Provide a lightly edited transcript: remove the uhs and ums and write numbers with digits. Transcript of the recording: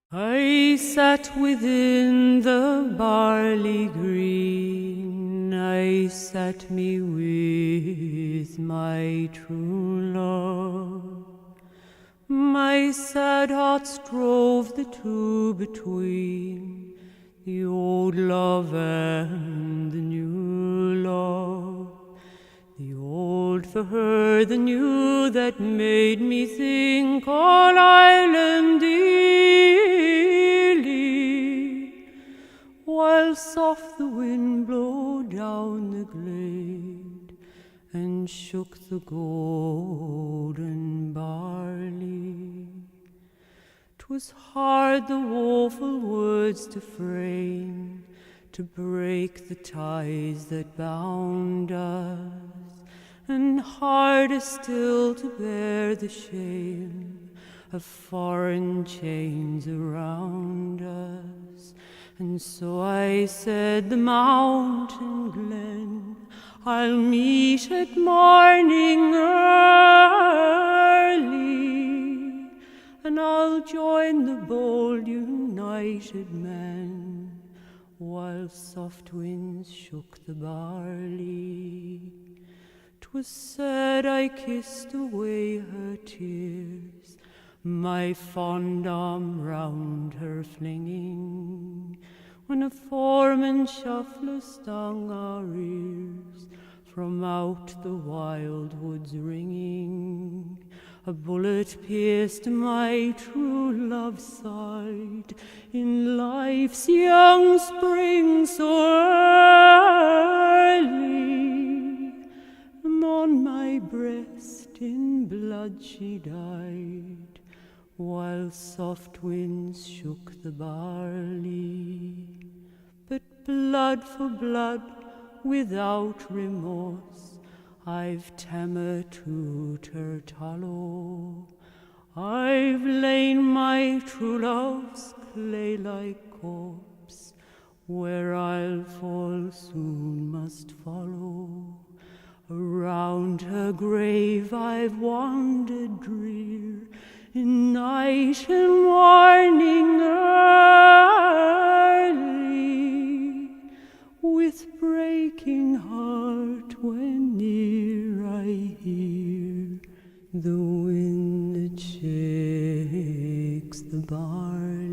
I sat within the barley green, I sat me with my true love. My sad heart strove the two between, the old love and the new love. The old for her, the new that made me think all island dearly, while soft the wind blew down the glade and shook the golden barley. 'Twas hard the woeful words to frame, to break the ties that bound us, and harder still to bear the shame of foreign chains around us. And so I said, the mountain glen I'll meet at morning early, and I'll join the bold united men, while soft winds shook the barley. 'Twas said I kissed away her tears, my fond arm round her flinging, when a foreman shuffler stung our ears, from out the wild woods ringing. A bullet pierced my true love's side in life's young spring so early, and on my breast in blood she died, while soft winds shook the barley. But blood for blood, without remorse, I've tamer to Turtallow. I've lain my true love's clay-like corpse, where I'll fall soon must follow. Around her grave I've wandered drear, in night and morning early, with breaking heart when near I hear the wind that shakes the barley.